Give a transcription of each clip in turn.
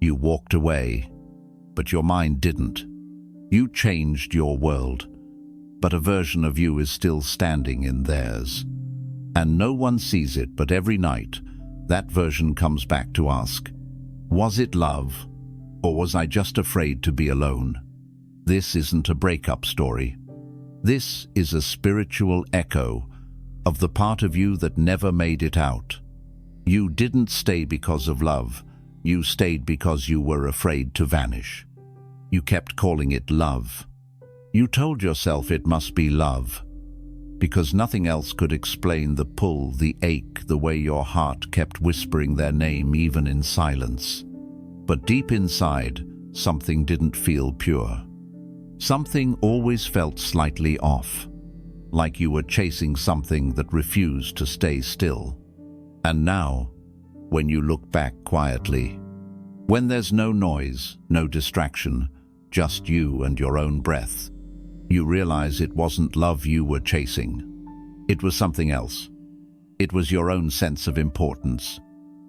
You walked away, but your mind didn't. You changed your world, but a version of you is still standing in theirs. And no one sees it, but every night, that version comes back to ask, was it love, or was I just afraid to be alone? This isn't a breakup story. This is a spiritual echo of the part of you that never made it out. You didn't stay because of love. You stayed because you were afraid to vanish. You kept calling it love. You told yourself it must be love, because nothing else could explain the pull, the ache, the way your heart kept whispering their name even in silence. But deep inside, something didn't feel pure. Something always felt slightly off, like you were chasing something that refused to stay still. And now, when you look back quietly, when there's no noise, no distraction, just you and your own breath, you realize it wasn't love you were chasing. It was something else. It was your own sense of importance,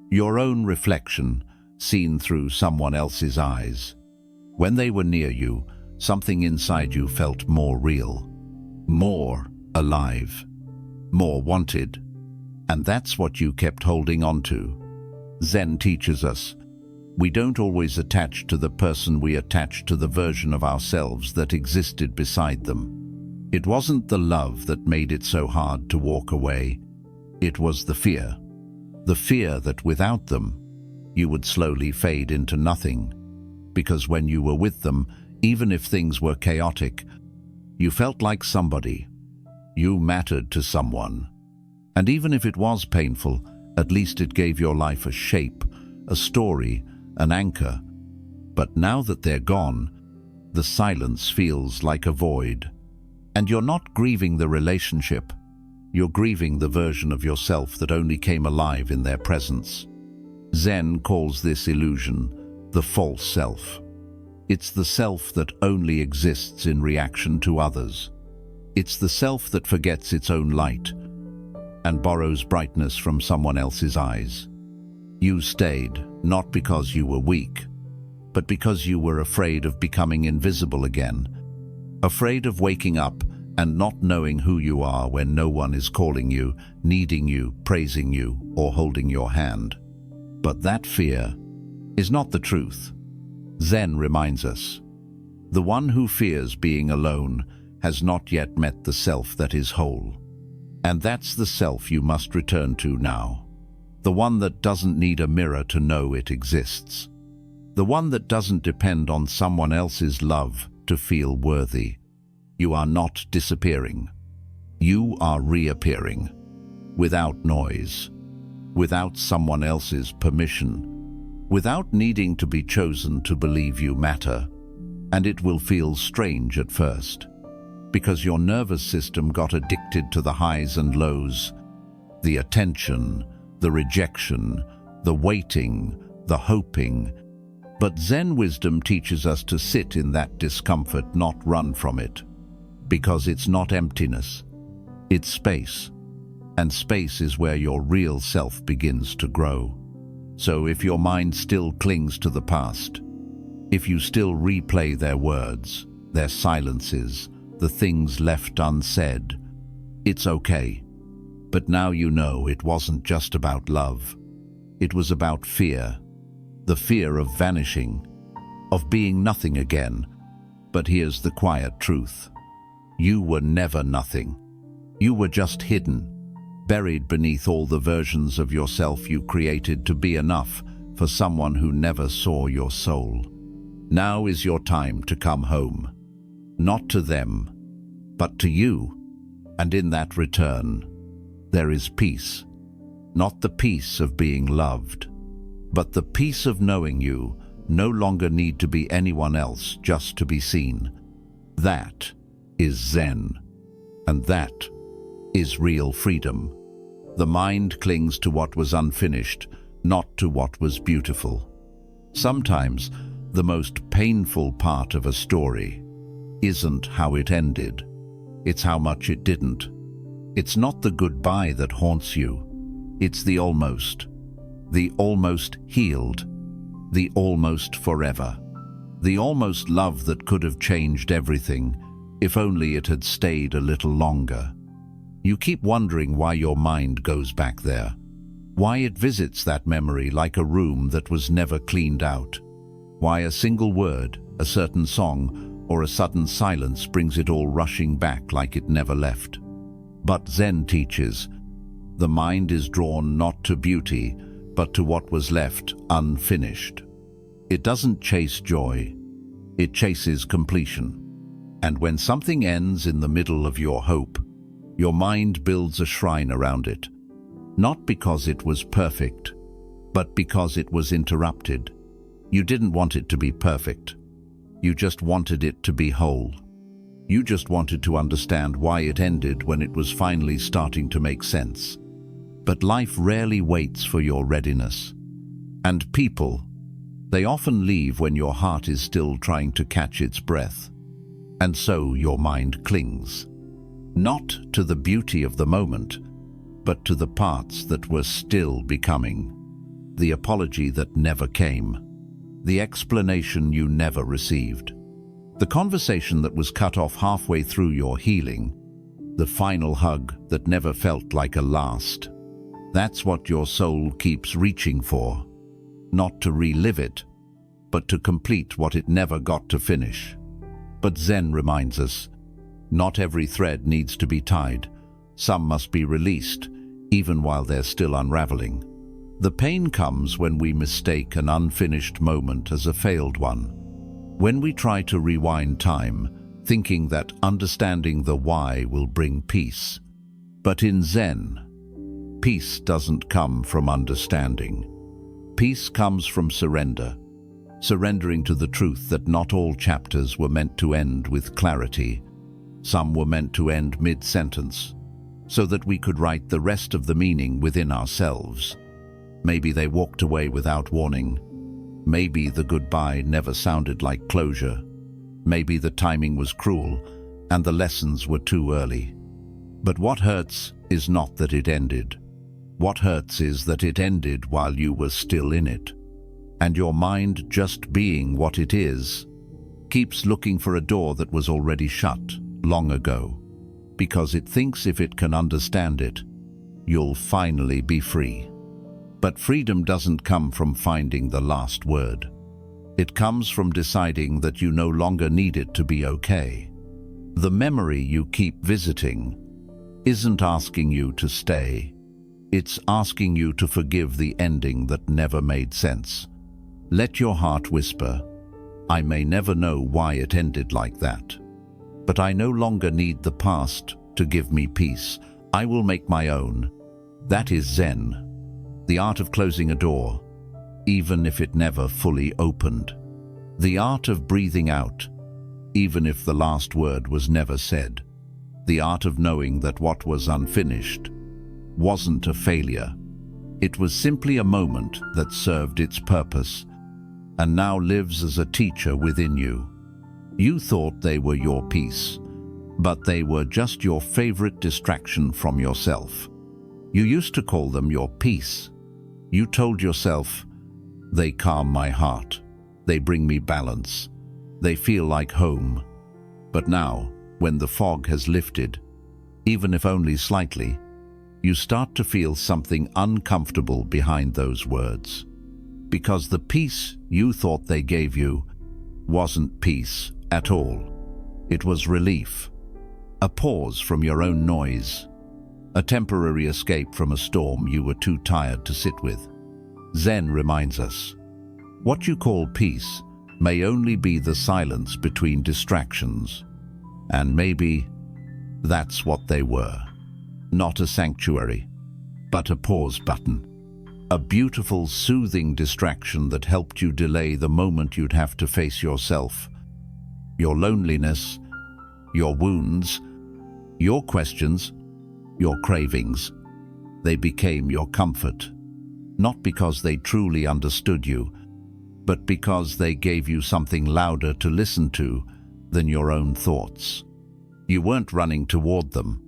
your own reflection seen through someone else's eyes. When they were near you, something inside you felt more real, more alive, more wanted. And that's what you kept holding on to. Zen teaches us, we don't always attach to the person, we attach to the version of ourselves that existed beside them. It wasn't the love that made it so hard to walk away. It was the fear that without them, you would slowly fade into nothing. Because when you were with them, even if things were chaotic, you felt like somebody. You mattered to someone. And even if it was painful, at least it gave your life a shape, a story, an anchor. But now that they're gone, the silence feels like a void. And you're not grieving the relationship. You're grieving the version of yourself that only came alive in their presence. Zen calls this illusion the false self. It's the self that only exists in reaction to others. It's the self that forgets its own light and borrows brightness from someone else's eyes. You stayed, not because you were weak, but because you were afraid of becoming invisible again, afraid of waking up and not knowing who you are when no one is calling you, needing you, praising you, or holding your hand. But that fear is not the truth. Zen reminds us, the one who fears being alone has not yet met the self that is whole. And that's the self you must return to now. The one that doesn't need a mirror to know it exists. The one that doesn't depend on someone else's love to feel worthy. You are not disappearing. You are reappearing. Without noise. Without someone else's permission. Without needing to be chosen to believe you matter. And it will feel strange at first, because your nervous system got addicted to the highs and lows, the attention, the rejection, the waiting, the hoping. But Zen wisdom teaches us to sit in that discomfort, not run from it, because it's not emptiness, it's space. And space is where your real self begins to grow. So if your mind still clings to the past, if you still replay their words, their silences, the things left unsaid, it's okay. But now you know it wasn't just about love. It was about fear. The fear of vanishing, of being nothing again. But here's the quiet truth. You were never nothing. You were just hidden, buried beneath all the versions of yourself you created to be enough for someone who never saw your soul. Now is your time to come home. Not to them, but to you. And in that return, there is peace. Not the peace of being loved, but the peace of knowing you no longer need to be anyone else just to be seen. That is Zen. And that is real freedom. The mind clings to what was unfinished, not to what was beautiful. Sometimes the most painful part of a story isn't how it ended. It's how much it didn't. It's not the goodbye that haunts you. It's the almost healed, The almost forever. The almost love that could have changed everything, if only it had stayed a little longer. You keep wondering why your mind goes back there, why it visits that memory like a room that was never cleaned out, why a single word, a certain song, or a sudden silence brings it all rushing back like it never left. But Zen teaches, the mind is drawn not to beauty, but to what was left unfinished. It doesn't chase joy, it chases completion. And when something ends in the middle of your hope, your mind builds a shrine around it, not because it was perfect, but because it was interrupted. You didn't want it to be perfect. You just wanted it to be whole. You just wanted to understand why it ended when it was finally starting to make sense. But life rarely waits for your readiness. And people, they often leave when your heart is still trying to catch its breath. And so your mind clings, not to the beauty of the moment, but to the parts that were still becoming, the apology that never came, the explanation you never received, the conversation that was cut off halfway through your healing, the final hug that never felt like a last. That's what your soul keeps reaching for, not to relive it, but to complete what it never got to finish. But Zen reminds us, not every thread needs to be tied. Some must be released, even while they're still unraveling. The pain comes when we mistake an unfinished moment as a failed one. When we try to rewind time, thinking that understanding the why will bring peace. But in Zen, peace doesn't come from understanding. Peace comes from surrender. Surrendering to the truth that not all chapters were meant to end with clarity. Some were meant to end mid-sentence, so that we could write the rest of the meaning within ourselves. Maybe they walked away without warning. Maybe the goodbye never sounded like closure. Maybe the timing was cruel, and the lessons were too early. But what hurts is not that it ended. What hurts is that it ended while you were still in it. And your mind, just being what it is, keeps looking for a door that was already shut long ago, because it thinks if it can understand it, you'll finally be free. But freedom doesn't come from finding the last word. It comes from deciding that you no longer need it to be okay. The memory you keep visiting isn't asking you to stay. It's asking you to forgive the ending that never made sense. Let your heart whisper, I may never know why it ended like that, but I no longer need the past to give me peace. I will make my own. That is Zen, the art of closing a door, even if it never fully opened. The art of breathing out, even if the last word was never said. The art of knowing that what was unfinished wasn't a failure. It was simply a moment that served its purpose, and now lives as a teacher within you. You thought they were your peace, but they were just your favorite distraction from yourself. You used to call them your peace. You told yourself, they calm my heart, they bring me balance, they feel like home. But now, when the fog has lifted, even if only slightly, you start to feel something uncomfortable behind those words. Because the peace you thought they gave you wasn't peace at all. It was relief, a pause from your own noise, a temporary escape from a storm you were too tired to sit with. Zen reminds us, what you call peace may only be the silence between distractions, and maybe that's what they were. Not a sanctuary, but a pause button. A beautiful, soothing distraction that helped you delay the moment you'd have to face yourself, your loneliness, your wounds, your questions, your cravings. They became your comfort, not because they truly understood you, but because they gave you something louder to listen to than your own thoughts. You weren't running toward them.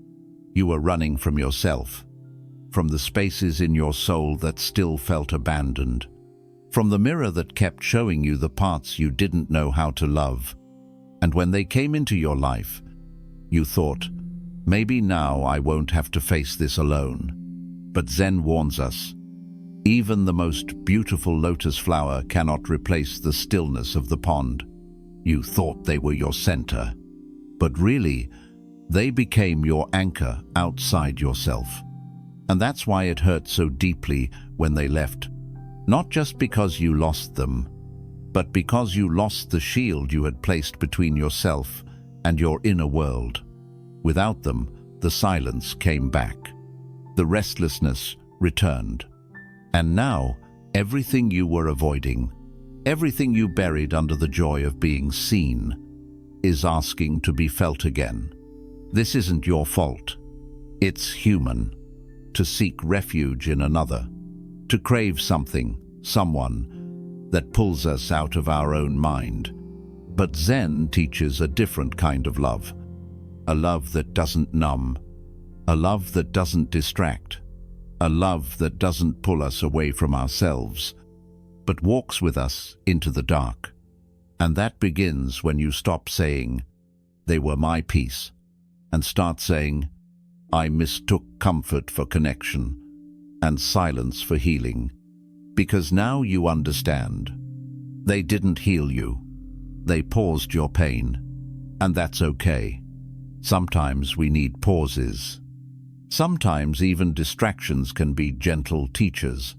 You were running from yourself, from the spaces in your soul that still felt abandoned. From the mirror that kept showing you the parts you didn't know how to love. And when they came into your life, you thought, maybe now I won't have to face this alone. But Zen warns us, even the most beautiful lotus flower cannot replace the stillness of the pond. You thought they were your center, but really, they became your anchor outside yourself. And that's why it hurt so deeply when they left. Not just because you lost them, but because you lost the shield you had placed between yourself and your inner world. Without them, the silence came back. The restlessness returned. And now, everything you were avoiding, everything you buried under the joy of being seen, is asking to be felt again. This isn't your fault. It's human. To seek refuge in another. To crave something, someone, that pulls us out of our own mind. But Zen teaches a different kind of love. A love that doesn't numb. A love that doesn't distract. A love that doesn't pull us away from ourselves, but walks with us into the dark. And that begins when you stop saying, "They were my peace," and start saying, "I mistook comfort for connection and silence for healing." Because now you understand. They didn't heal you. They paused your pain. And that's okay. Sometimes we need pauses. Sometimes even distractions can be gentle teachers.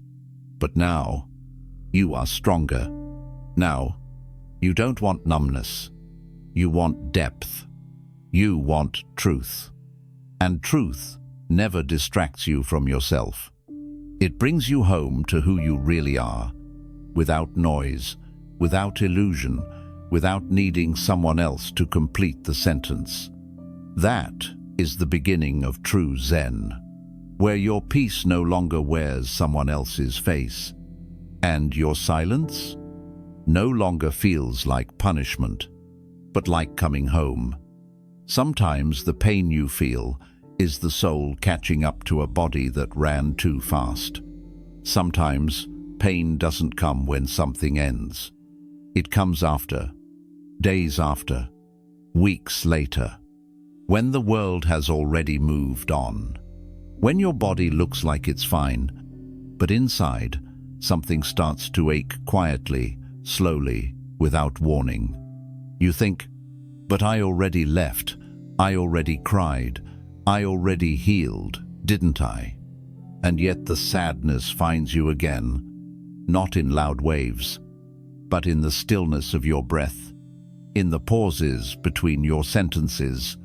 But now, you are stronger. Now, you don't want numbness. You want depth. You want truth. And truth never distracts you from yourself. It brings you home to who you really are, without noise, without illusion, without needing someone else to complete the sentence. That is the beginning of true Zen, where your peace no longer wears someone else's face, and your silence no longer feels like punishment, but like coming home. Sometimes the pain you feel is the soul catching up to a body that ran too fast. Sometimes pain doesn't come when something ends. It comes after, days after, weeks later. When the world has already moved on. When your body looks like it's fine, but inside, something starts to ache quietly, slowly, without warning. You think, but I already left, I already cried, I already healed, didn't I? And yet the sadness finds you again, not in loud waves, but in the stillness of your breath, in the pauses between your sentences,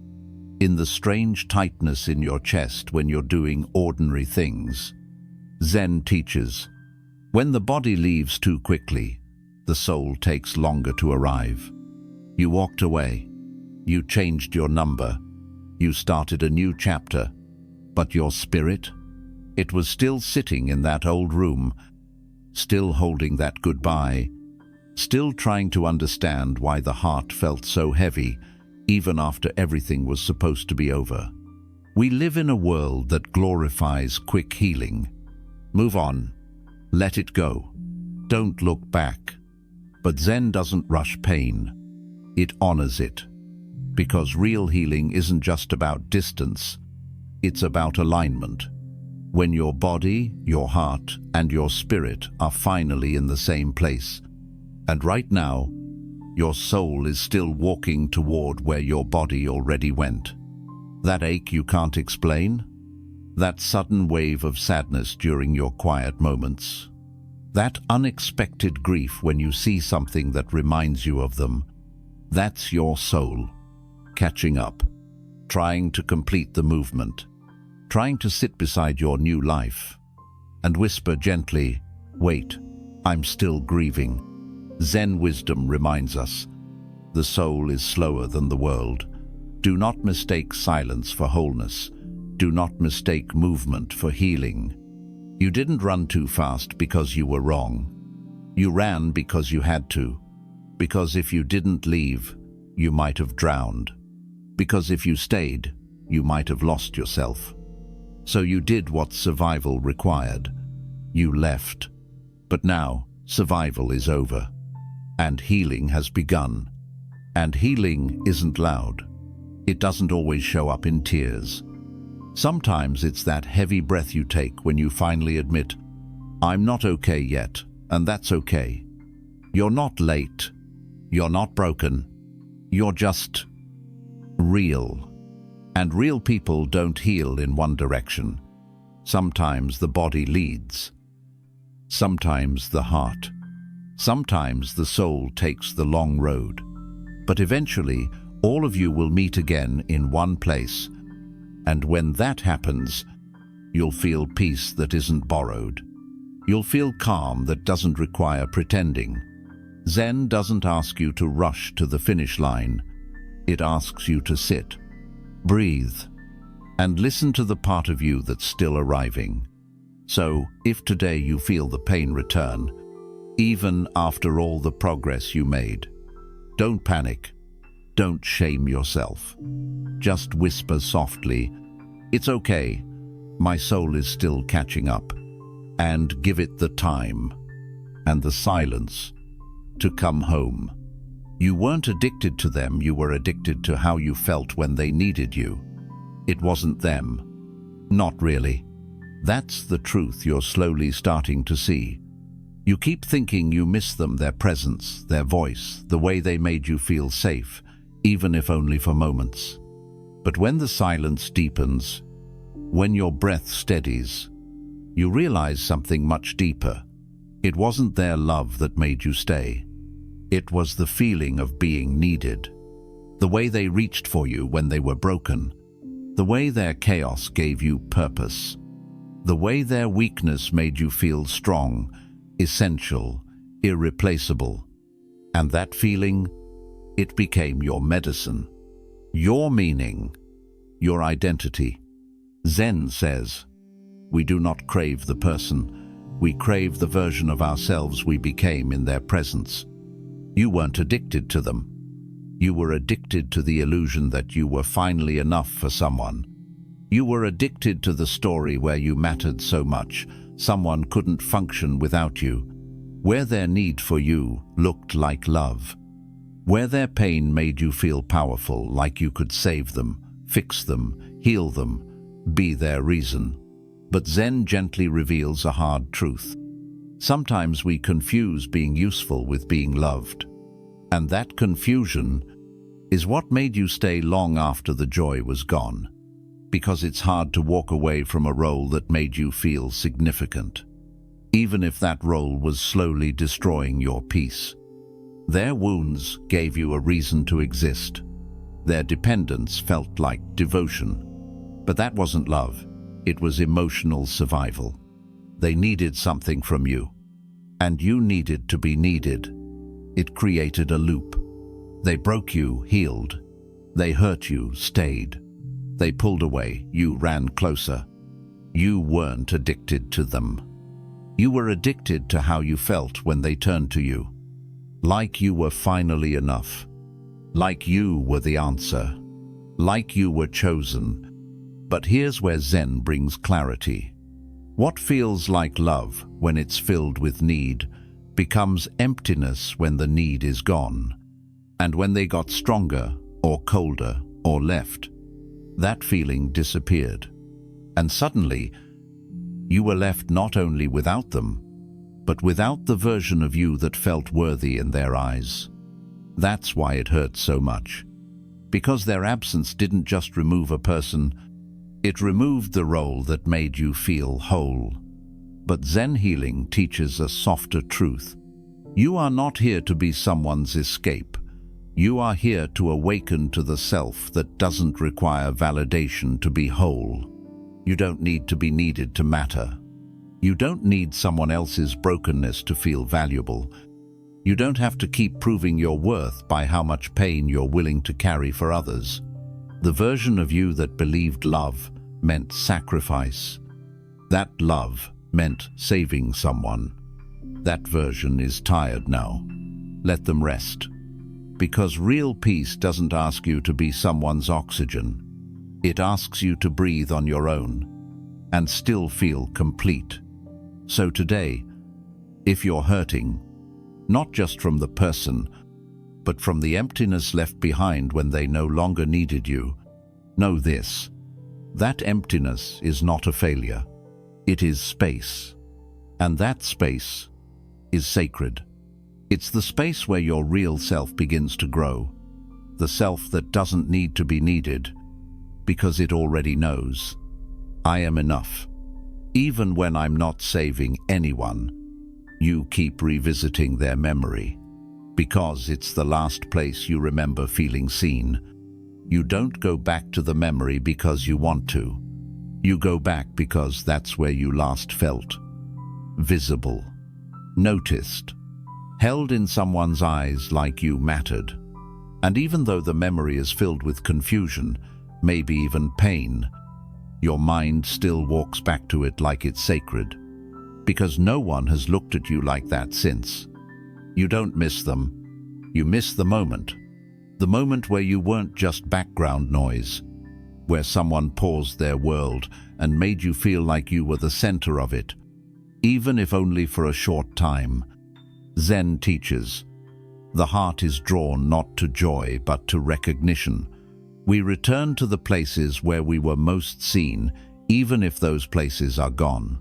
in the strange tightness in your chest when you're doing ordinary things. Zen teaches, when the body leaves too quickly, the soul takes longer to arrive. You walked away. You changed your number. You started a new chapter. But your spirit? It was still sitting in that old room, still holding that goodbye, still trying to understand why the heart felt so heavy, even after everything was supposed to be over. We live in a world that glorifies quick healing. Move on. Let it go. Don't look back. But Zen doesn't rush pain. It honors it. Because real healing isn't just about distance. It's about alignment. When your body, your heart, and your spirit are finally in the same place. And right now, your soul is still walking toward where your body already went. That ache you can't explain? That sudden wave of sadness during your quiet moments? That unexpected grief when you see something that reminds you of them? That's your soul, catching up, trying to complete the movement, trying to sit beside your new life, and whisper gently, "Wait, I'm still grieving." Zen wisdom reminds us, the soul is slower than the world. Do not mistake silence for wholeness. Do not mistake movement for healing. You didn't run too fast because you were wrong. You ran because you had to. Because if you didn't leave, you might have drowned. Because if you stayed, you might have lost yourself. So you did what survival required. You left. But now, survival is over, and healing has begun. And healing isn't loud. It doesn't always show up in tears. Sometimes it's that heavy breath you take when you finally admit, "I'm not okay yet," and that's okay. You're not late. You're not broken. You're just real. And real people don't heal in one direction. Sometimes the body leads. Sometimes the heart. Sometimes the soul takes the long road. But eventually, all of you will meet again in one place. And when that happens, you'll feel peace that isn't borrowed. You'll feel calm that doesn't require pretending. Zen doesn't ask you to rush to the finish line. It asks you to sit, breathe, and listen to the part of you that's still arriving. So, if today you feel the pain return, even after all the progress you made, don't panic. Don't shame yourself. Just whisper softly, "It's okay. My soul is still catching up." And give it the time and the silence to come home. You weren't addicted to them, you were addicted to how you felt when they needed you. It wasn't them. Not really. That's the truth you're slowly starting to see. You keep thinking you miss them, their presence, their voice, the way they made you feel safe, even if only for moments. But when the silence deepens, when your breath steadies, you realize something much deeper. It wasn't their love that made you stay. It was the feeling of being needed. The way they reached for you when they were broken. The way their chaos gave you purpose. The way their weakness made you feel strong, essential, irreplaceable. And that feeling, it became your medicine, your meaning, your identity. Zen says, we do not crave the person, we crave the version of ourselves we became in their presence. You weren't addicted to them. You were addicted to the illusion that you were finally enough for someone. You were addicted to the story where you mattered so much, someone couldn't function without you, where their need for you looked like love, where their pain made you feel powerful, like you could save them, fix them, heal them, be their reason. But Zen gently reveals a hard truth. Sometimes we confuse being useful with being loved. And that confusion is what made you stay long after the joy was gone. Because it's hard to walk away from a role that made you feel significant, even if that role was slowly destroying your peace. Their wounds gave you a reason to exist. Their dependence felt like devotion. But that wasn't love. It was emotional survival. They needed something from you, and you needed to be needed. It created a loop. They broke you, healed. They hurt you, stayed. They pulled away, you ran closer. You weren't addicted to them. You were addicted to how you felt when they turned to you. Like you were finally enough. Like you were the answer. Like you were chosen. But here's where Zen brings clarity. What feels like love when it's filled with need becomes emptiness when the need is gone. And when they got stronger or colder or left, that feeling disappeared. And suddenly, you were left not only without them, but without the version of you that felt worthy in their eyes. That's why it hurt so much. Because their absence didn't just remove a person, it removed the role that made you feel whole. But Zen healing teaches a softer truth. You are not here to be someone's escape. You are here to awaken to the self that doesn't require validation to be whole. You don't need to be needed to matter. You don't need someone else's brokenness to feel valuable. You don't have to keep proving your worth by how much pain you're willing to carry for others. The version of you that believed love meant sacrifice. That love meant saving someone. That version is tired now. Let them rest. Because real peace doesn't ask you to be someone's oxygen. It asks you to breathe on your own and still feel complete. So today, If you're hurting, not just from the person, but from the emptiness left behind when they no longer needed you, know this: that emptiness is not a failure. It is space. And that space is sacred. It's the space where your real self begins to grow, the self that doesn't need to be needed, because it already knows, I am enough. Even when I'm not saving anyone, you keep revisiting their memory, because it's the last place you remember feeling seen. You don't go back to the memory because you want to. You go back because that's where you last felt visible, noticed, held in someone's eyes like you mattered. And even though the memory is filled with confusion, maybe even pain, your mind still walks back to it like it's sacred, because no one has looked at you like that since. You don't miss them. You miss the moment where you weren't just background noise, where someone paused their world and made you feel like you were the center of it, even if only for a short time. Zen teaches, the heart is drawn not to joy but to recognition. We return to the places where we were most seen, even if those places are gone.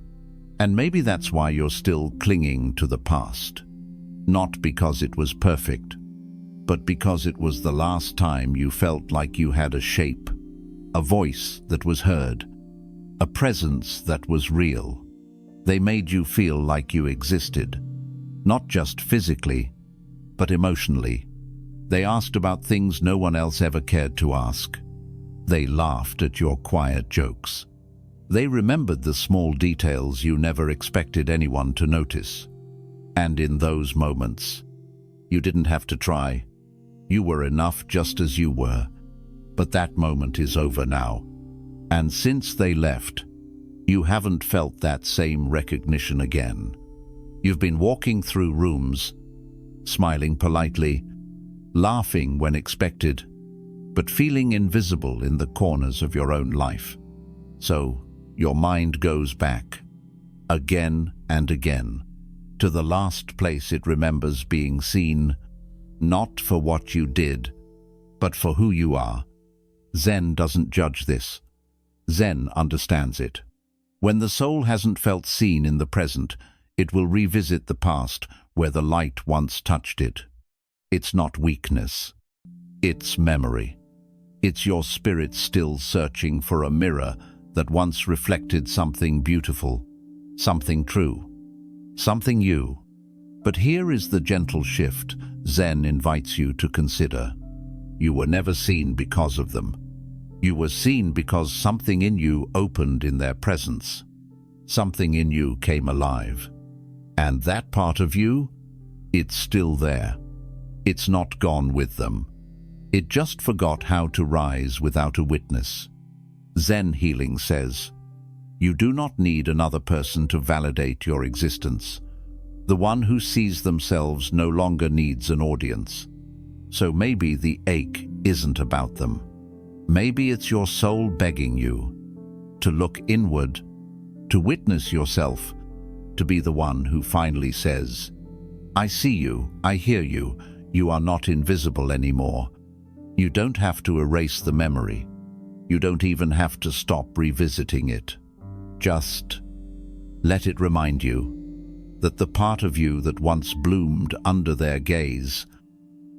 And maybe that's why you're still clinging to the past. Not because it was perfect, but because it was the last time you felt like you had a shape, a voice that was heard, a presence that was real. They made you feel like you existed, not just physically, but emotionally. They asked about things no one else ever cared to ask. They laughed at your quiet jokes. They remembered the small details you never expected anyone to notice. And in those moments, you didn't have to try. You were enough just as you were. But that moment is over now. And since they left, you haven't felt that same recognition again. You've been walking through rooms, smiling politely, laughing when expected, but feeling invisible in the corners of your own life. So your mind goes back, again and again, to the last place it remembers being seen, not for what you did, but for who you are. Zen doesn't judge this. Zen understands it. When the soul hasn't felt seen in the present, it will revisit the past where the light once touched it. It's not weakness. It's memory. It's your spirit still searching for a mirror that once reflected something beautiful, something true, something you. But here is the gentle shift Zen invites you to consider. You were never seen because of them. You were seen because something in you opened in their presence. Something in you came alive. And that part of you, it's still there. It's not gone with them. It just forgot how to rise without a witness. Zen healing says, you do not need another person to validate your existence. The one who sees themselves no longer needs an audience. So maybe the ache isn't about them. Maybe it's your soul begging you to look inward, to witness yourself, to be the one who finally says, I see you, I hear you, you are not invisible anymore. You don't have to erase the memory. You don't even have to stop revisiting it. Just let it remind you that the part of you that once bloomed under their gaze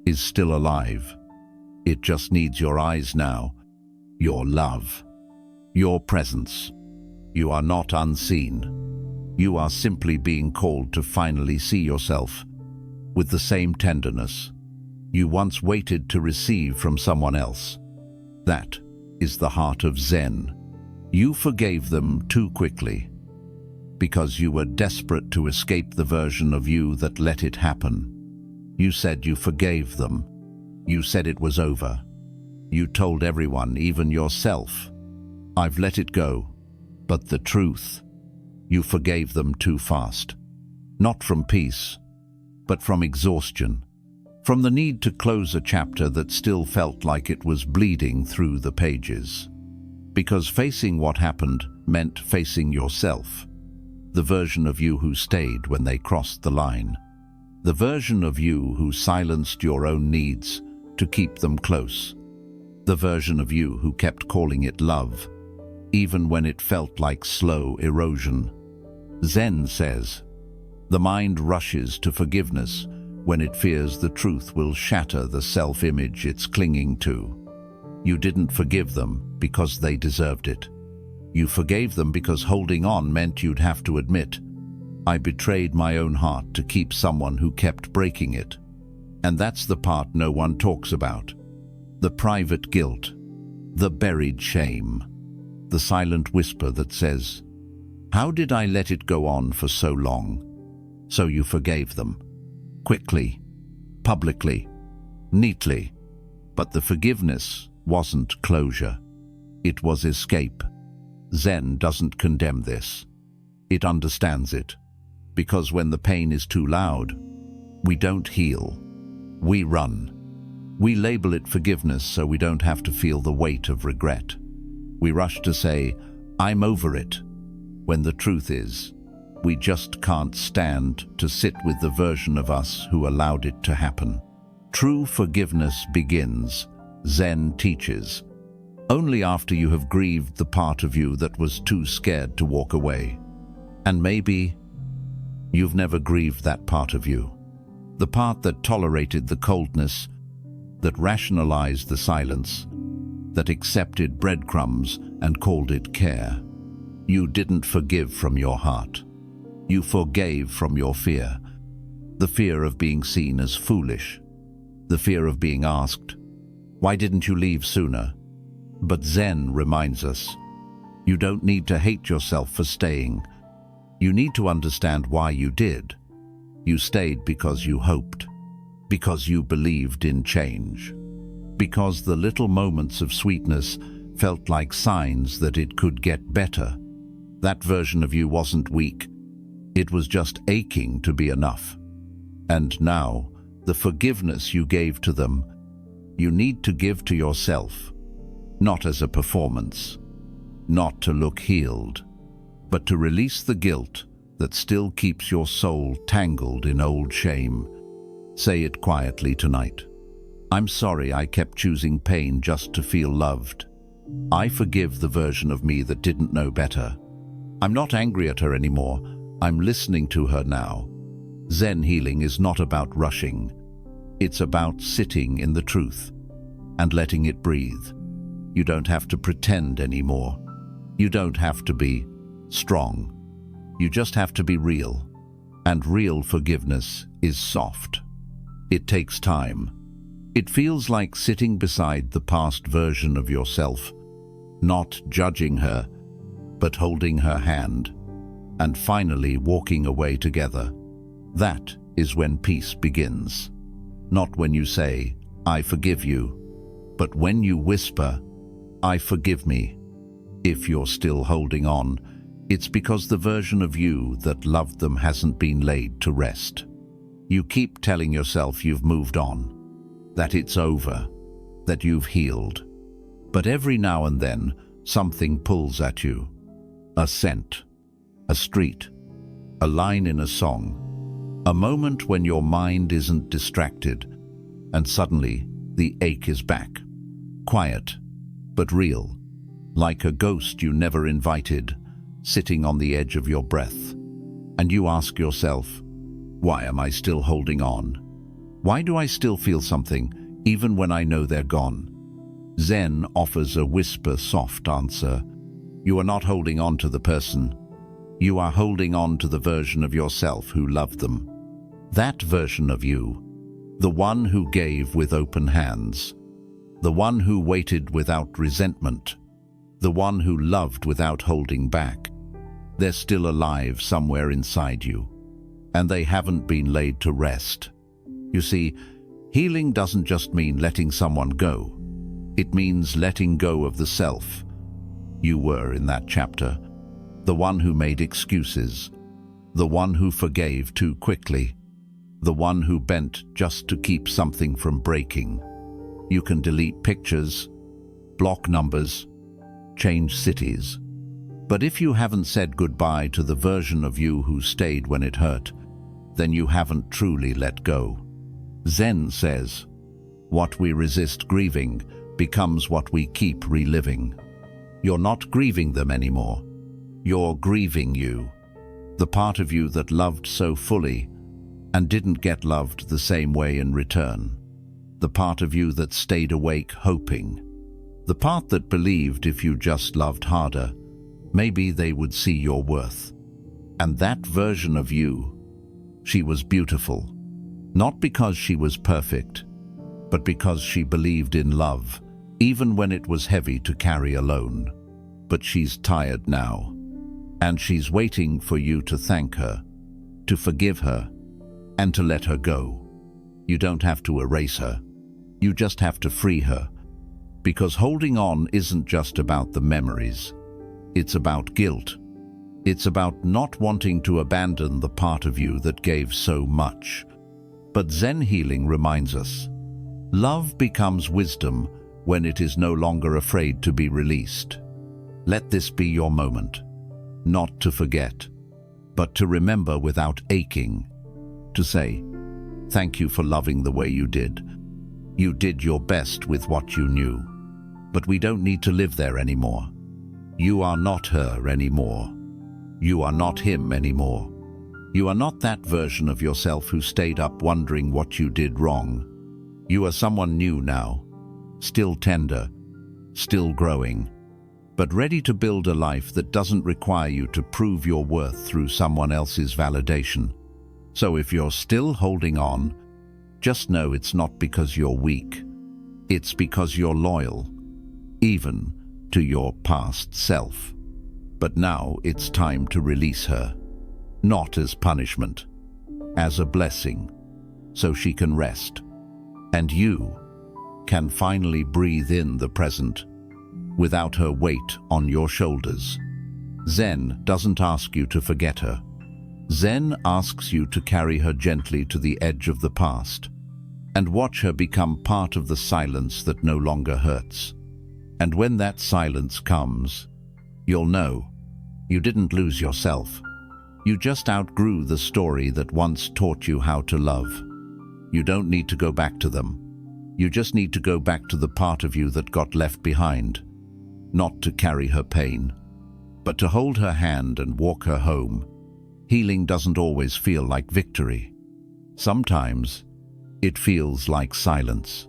is still alive. It just needs your eyes now, your love, your presence. You are not unseen. You are simply being called to finally see yourself with the same tenderness you once waited to receive from someone else. That is the heart of Zen. You forgave them too quickly because you were desperate to escape the version of you that let it happen. You said you forgave them. You said it was over. You told everyone, even yourself, I've let it go. But the truth, you forgave them too fast. Not from peace, but from exhaustion. From the need to close a chapter that still felt like it was bleeding through the pages. Because facing what happened meant facing yourself. the version of you who stayed when they crossed the line, the version of you who silenced your own needs to keep them close, the version of you who kept calling it love, even when it felt like slow erosion. Zen says, the mind rushes to forgiveness when it fears the truth will shatter the self-image it's clinging to. You didn't forgive them because they deserved it. You forgave them because holding on meant you'd have to admit, I betrayed my own heart to keep someone who kept breaking it. And that's the part no one talks about. The private guilt, the buried shame, the silent whisper that says, how did I let it go on for so long? So you forgave them. Quickly, publicly, neatly. But the forgiveness wasn't closure. It was escape. Zen doesn't condemn this. It understands it. Because when the pain is too loud, we don't heal. We run. We label it forgiveness so we don't have to feel the weight of regret. We rush to say, I'm over it, when the truth is, we just can't stand to sit with the version of us who allowed it to happen. True forgiveness begins, Zen teaches, only after you have grieved the part of you that was too scared to walk away. And maybe you've never grieved that part of you, the part that tolerated the coldness, that rationalized the silence, that accepted breadcrumbs and called it care. You didn't forgive from your heart. You forgave from your fear, the fear of being seen as foolish, the fear of being asked, why didn't you leave sooner? But Zen reminds us, you don't need to hate yourself for staying. You need to understand why you did. You stayed because you hoped, because you believed in change, because the little moments of sweetness felt like signs that it could get better. That version of you wasn't weak. It was just aching to be enough. And now, the forgiveness you gave to them, you need to give to yourself, not as a performance, not to look healed, but to release the guilt that still keeps your soul tangled in old shame. Say it quietly tonight. I'm sorry I kept choosing pain just to feel loved. I forgive the version of me that didn't know better. I'm not angry at her anymore. I'm listening to her now. Zen healing is not about rushing. It's about sitting in the truth and letting it breathe. You don't have to pretend anymore. You don't have to be strong. You just have to be real. And real forgiveness is soft. It takes time. It feels like sitting beside the past version of yourself, not judging her, but holding her hand, and finally walking away together. That is when peace begins. Not when you say, I forgive you, but when you whisper, I forgive me. If you're still holding on, it's because the version of you that loved them hasn't been laid to rest. You keep telling yourself you've moved on, that it's over, that you've healed. But every now and then, something pulls at you. A scent, a street, a line in a song, a moment when your mind isn't distracted, and suddenly the ache is back. Quiet, but real, like a ghost you never invited, sitting on the edge of your breath. And you ask yourself, why am I still holding on? Why do I still feel something, even when I know they're gone? Zen offers a whisper-soft answer. You are not holding on to the person. You are holding on to the version of yourself who loved them. That version of you, the one who gave with open hands, the one who waited without resentment, the one who loved without holding back. They're still alive somewhere inside you, and they haven't been laid to rest. You see, healing doesn't just mean letting someone go. It means letting go of the self you were in that chapter, the one who made excuses, the one who forgave too quickly, the one who bent just to keep something from breaking. You can delete pictures, block numbers, change cities, But if you haven't said goodbye to the version of you who stayed when it hurt, then you haven't truly let go. Zen says, what we resist grieving becomes what we keep reliving. You're not grieving them anymore. You're grieving you, the part of you that loved so fully and didn't get loved the same way in return. The part of you that stayed awake hoping. The part that believed if you just loved harder, maybe they would see your worth. And that version of you, she was beautiful. Not because she was perfect, but because she believed in love, even when it was heavy to carry alone. But she's tired now, and she's waiting for you to thank her, to forgive her, and to let her go. You don't have to erase her. You just have to free her. Because holding on isn't just about the memories. It's about guilt. It's about not wanting to abandon the part of you that gave so much. But Zen healing reminds us, love becomes wisdom when it is no longer afraid to be released. Let this be your moment, not to forget, but to remember without aching, to say, thank you for loving the way you did. You did your best with what you knew, but we don't need to live there anymore. You are not her anymore. You are not him anymore. You are not that version of yourself who stayed up wondering what you did wrong. You are someone new now, still tender, still growing, but ready to build a life that doesn't require you to prove your worth through someone else's validation. So if you're still holding on, just know it's not because you're weak. It's because you're loyal, even to your past self. But now it's time to release her, not as punishment, as a blessing, so she can rest. And you can finally breathe in the present without her weight on your shoulders. Zen doesn't ask you to forget her. Zen asks you to carry her gently to the edge of the past and watch her become part of the silence that no longer hurts. And when that silence comes, you'll know you didn't lose yourself. You just outgrew the story that once taught you how to love. You don't need to go back to them. You just need to go back to the part of you that got left behind, not to carry her pain, but to hold her hand and walk her home. Healing doesn't always feel like victory. Sometimes it feels like silence,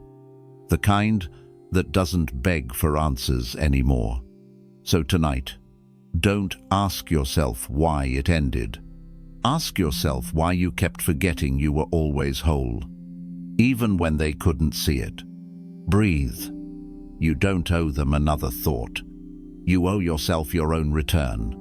the kind that doesn't beg for answers anymore. So tonight, don't ask yourself why it ended. Ask yourself why you kept forgetting you were always whole, even when they couldn't see it. Breathe. You don't owe them another thought. You owe yourself your own return.